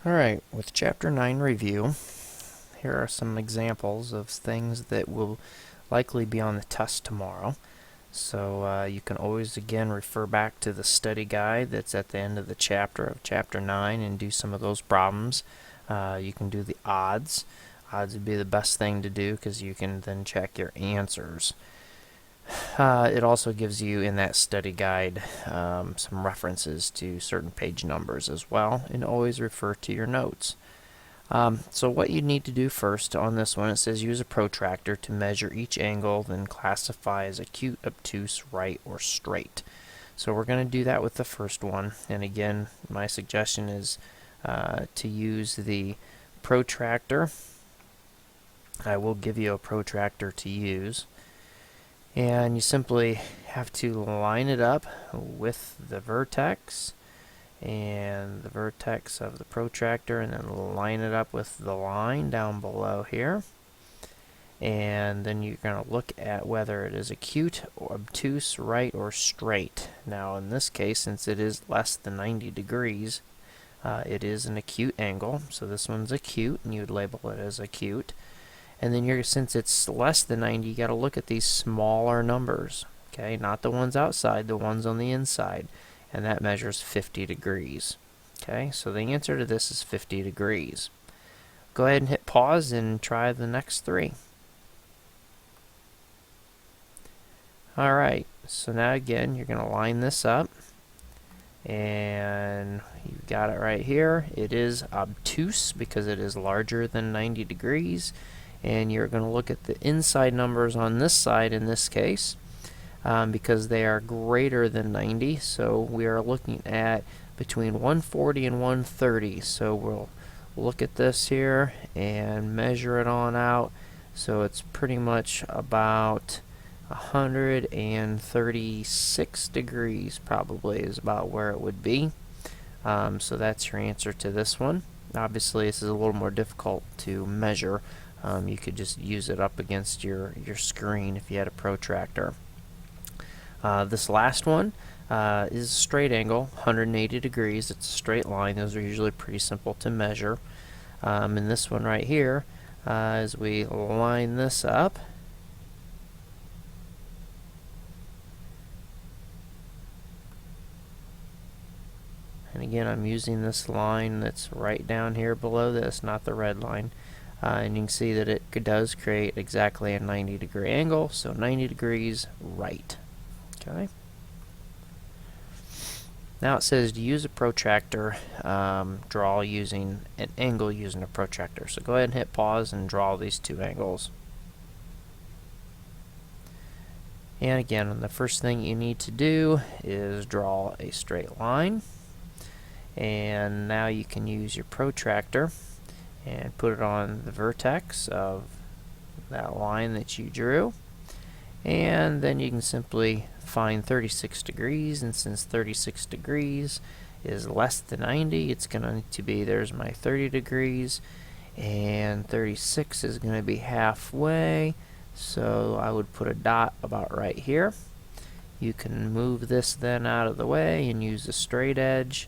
Alright, with Chapter 9 review, here are some examples of things that will likely be on the test tomorrow. So you can always again refer back to the study guide that's at the end of the chapter of Chapter 9 and do some of those problems. You can do the odds. Odds would be the best thing to do because you can then check your answers. It also gives you in that study guide some references to certain page numbers as well, and always refer to your notes. So what you need to do first on this one, it says use a protractor to measure each angle, then classify as acute, obtuse, right, or straight. So we're going to do that with the first one, and again my suggestion is to use the protractor. I will give you a protractor to use. And you simply have to line it up with the vertex and the vertex of the protractor, and then line it up with the line down below here. And then you're going to look at whether it is acute, or obtuse, right, or straight. Now in this case, since it is less than 90 degrees, it is an acute angle. So this one's acute, and you'd label it as acute. And then since it's less than 90, you got to look at these smaller numbers, okay? Not the ones outside, the ones on the inside. And that measures 50 degrees, okay? So the answer to this is 50 degrees. Go ahead and hit pause and try the next three. Alright, so now again, you're going to line this up. And you've got it right here. It is obtuse because it is larger than 90 degrees. And you're going to look at the inside numbers on this side in this case because they are greater than 90. So we are looking at between 140 and 130. So we'll look at this here and measure it on out. So it's pretty much about 136 degrees probably is about where it would be. So that's your answer to this one. Obviously this is a little more difficult to measure. You could just use it up against your screen if you had a protractor. This last one is a straight angle, 180 degrees. It's a straight line. Those are usually pretty simple to measure. And this one right here, as we line this up, and again I'm using this line that's right down here below this, not the red line. And you can see that it does create exactly a 90 degree angle, so 90 degrees right. Okay. Now it says to use a protractor, draw using an angle using a protractor. So go ahead and hit pause and draw these two angles. And again, the first thing you need to do is draw a straight line. And now you can use your protractor and put it on the vertex of that line that you drew, and then you can simply find 36 degrees, and since 36 degrees is less than 90, it's going to be, there's my 30 degrees, and 36 is going to be halfway, so I would put a dot about right here. You can move this then out of the way and use a straight edge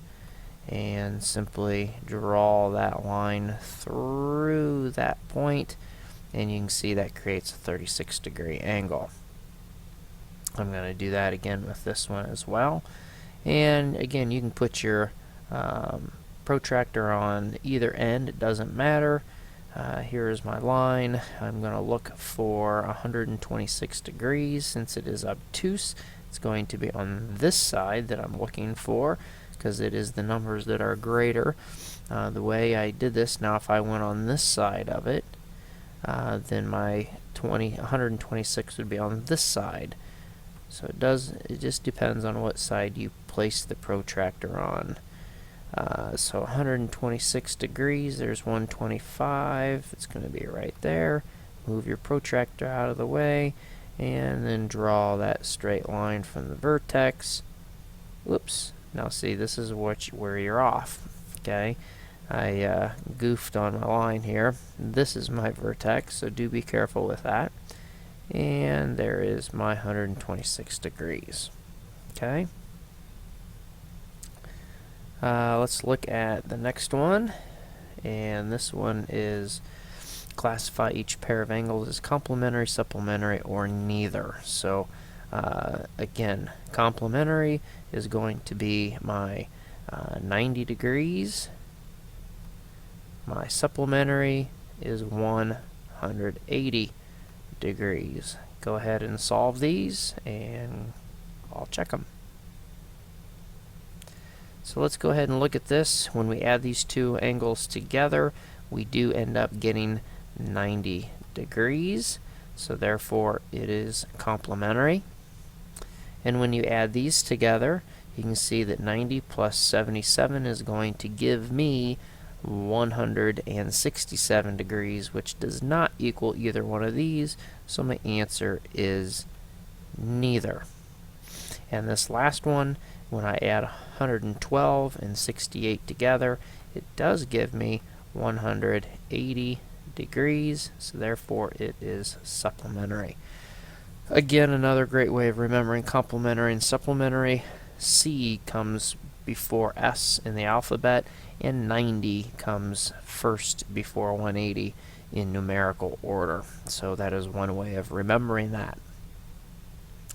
and simply draw that line through that point, and you can see that creates a 36 degree angle. I'm going to do that again with this one as well, and again you can put your protractor on either end, it doesn't matter. Here is my line. I'm going to look for 126 degrees. Since it is obtuse, it's going to be on this side that I'm looking for, because it is the numbers that are greater. The way I did this, now if I went on this side of it, then my 126 would be on this side. So it just depends on what side you place the protractor on. So 126 degrees, there's 125, it's going to be right there. Move your protractor out of the way, and then draw that straight line from the vertex. Whoops. Now see, this is where you're off. Okay, I goofed on my line here. This is my vertex, so do be careful with that. And there is my 126 degrees. Okay. Let's look at the next one. and this one is classify each pair of angles as complementary, supplementary, or neither. So again, complementary is going to be my 90 degrees. My supplementary is 180 degrees. Go ahead and solve these, and I'll check them. So let's go ahead and look at this. When we add these two angles together, we do end up getting 90 degrees. So therefore, it is complementary. And when you add these together, you can see that 90 plus 77 is going to give me 167 degrees, which does not equal either one of these, so my answer is neither. And this last one, when I add 112 and 68 together, it does give me 180 degrees, so therefore it is supplementary. Again, another great way of remembering complementary and supplementary. C comes before S in the alphabet, and 90 comes first before 180 in numerical order. So that is one way of remembering that.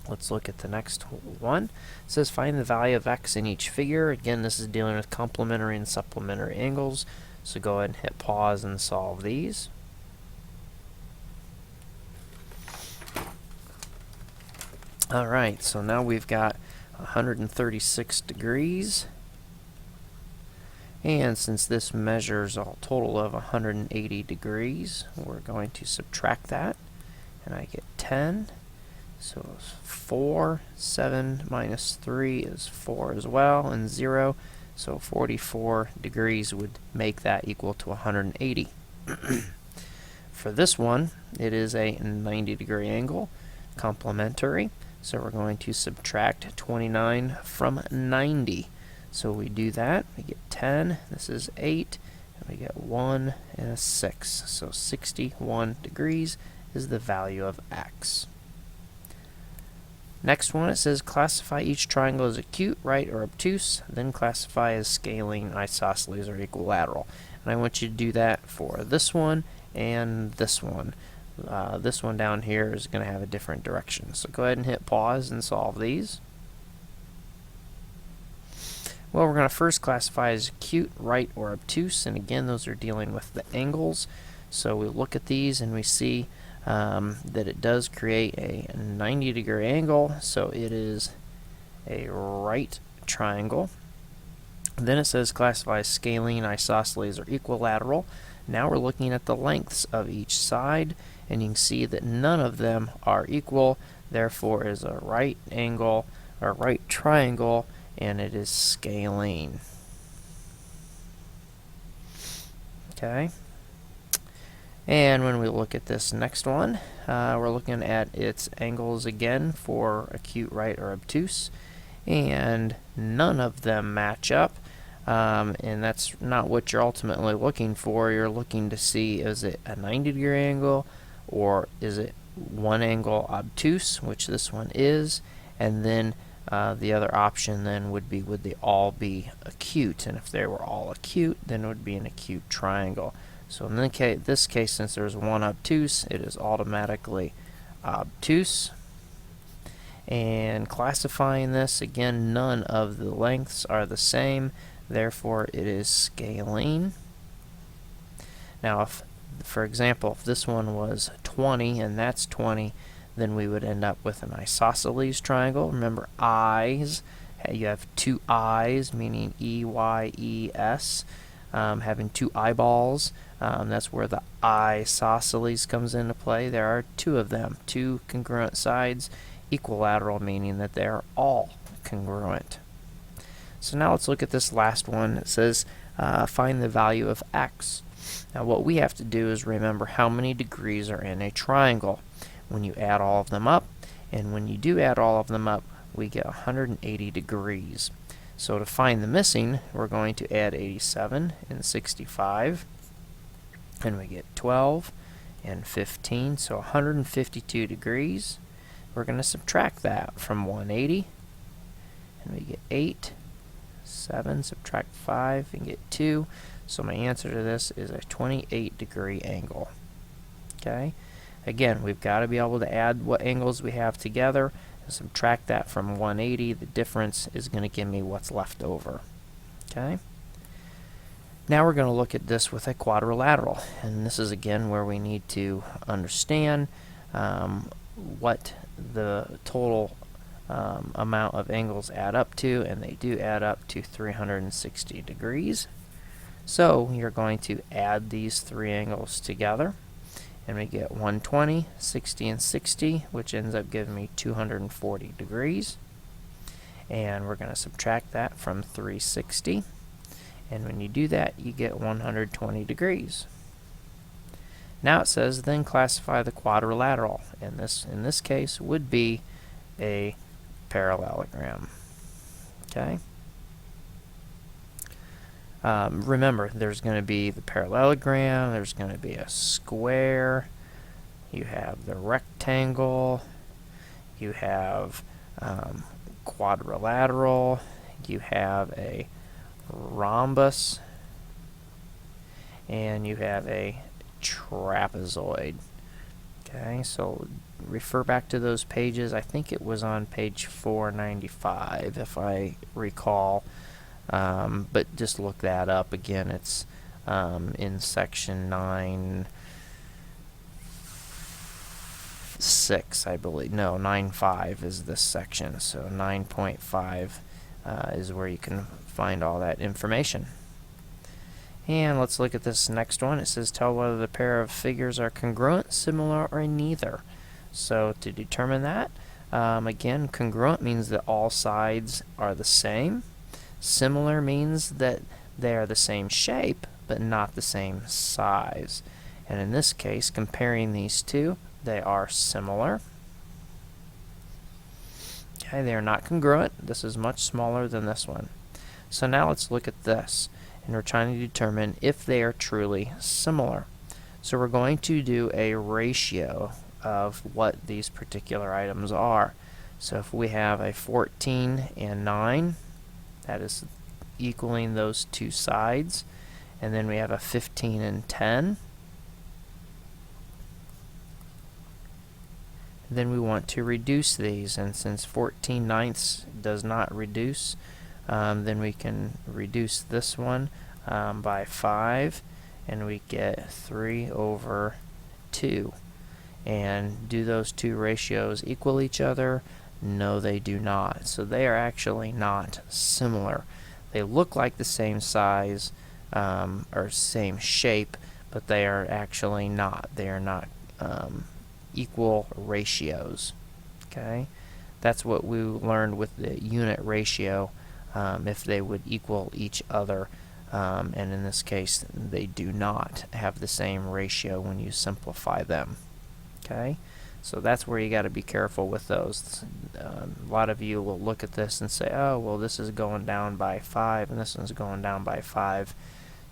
Let's look at the next one. It says find the value of x in each figure. Again, this is dealing with complementary and supplementary angles. So go ahead and hit pause and solve these. Alright, so now we've got 136 degrees. And since this measures a total of 180 degrees, we're going to subtract that. And I get 10. So 4, 7 minus 3 is 4 as well, and 0. So 44 degrees would make that equal to 180. For this one, it is a 90 degree angle, complementary. So we're going to subtract 29 from 90. So we do that, we get 10, this is 8, and we get 1 and a 6. So 61 degrees is the value of x. Next one, it says classify each triangle as acute, right, or obtuse, then classify as scalene, isosceles, or equilateral. And I want you to do that for this one and this one. This one down here is going to have a different direction. So go ahead and hit pause and solve these. Well, we're going to first classify as acute, right, or obtuse, and again, those are dealing with the angles. So we look at these and we see that it does create a 90 degree angle, so it is a right triangle. Then it says classify as scalene, isosceles, or equilateral. Now we're looking at the lengths of each side, and you can see that none of them are equal, therefore is a right angle, or right triangle, and it is scalene. Okay. And when we look at this next one, we're looking at its angles again for acute, right, or obtuse, and none of them match up, and that's not what you're ultimately looking for. You're looking to see, is it a 90 degree angle, or is it one angle obtuse, which this one is, and then the other option then would they all be acute, and if they were all acute, then it would be an acute triangle. So in this case, since there's one obtuse, it is automatically obtuse. And classifying this, again, none of the lengths are the same, therefore it is scalene. Now, if, for example, if this one was 20 and that's 20, then we would end up with an isosceles triangle. Remember, eyes, you have two eyes, meaning E-Y-E-S. Having two eyeballs, that's where the isosceles comes into play. There are two of them, two congruent sides. Equilateral, meaning that they are all congruent. So now let's look at this last one. It says find the value of x. Now what we have to do is remember how many degrees are in a triangle when you add all of them up, and when you do add all of them up, we get 180 degrees. So to find the missing, we're going to add 87 and 65, and we get 12 and 15, so 152 degrees. We're going to subtract that from 180, and we get 8, 7, subtract 5, and get 2, So my answer to this is a 28-degree angle. Okay? Again, we've got to be able to add what angles we have together and subtract that from 180. The difference is going to give me what's left over. Okay? Now we're going to look at this with a quadrilateral, and this is again where we need to understand what the total amount of angles add up to, and they do add up to 360 degrees. So you're going to add these three angles together, and we get 120, 60, and 60, which ends up giving me 240 degrees. And we're going to subtract that from 360. And when you do that, you get 120 degrees. Now it says, then classify the quadrilateral. And this, in this case, would be a parallelogram. Okay? Remember, there's going to be the parallelogram, there's going to be a square, you have the rectangle, you have quadrilateral, you have a rhombus, and you have a trapezoid. Okay, so refer back to those pages. I think it was on page 495 if I recall, but just look that up again. It's in section 9.6, I believe. No, 9.5 is this section, so 9.5 is where you can find all that information. And let's look at this next one. It says tell whether the pair of figures are congruent, similar, or neither. So to determine that, again, congruent means that all sides are the same. Similar means that they are the same shape, but not the same size. And in this case, comparing these two, they are similar. Okay, they are not congruent. This is much smaller than this one. So now let's look at this, and we're trying to determine if they are truly similar. So we're going to do a ratio of what these particular items are. So if we have a 14 and 9, that is equaling those two sides, and then we have a 15 and 10. Then we want to reduce these, and since 14/9 does not reduce, then we can reduce this one by 5, and we get 3/2. And do those two ratios equal each other? No, they do not. So they are actually not similar. They look like the same size or same shape, but they are actually not. They are not equal ratios. Okay, that's what we learned with the unit ratio, if they would equal each other, and in this case they do not have the same ratio when you simplify them. Okay, so that's where you got to be careful with those. A lot of you will look at this and say, oh, well, this is going down by 5 and this one's going down by 5.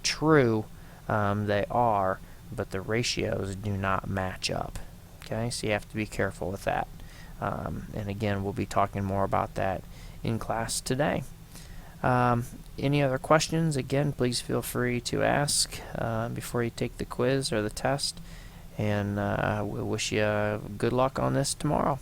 True, they are, but the ratios do not match up. Okay, so you have to be careful with that. And again, we'll be talking more about that in class today. Any other questions? Again, please feel free to ask before you take the quiz or the test. And we wish you good luck on this tomorrow.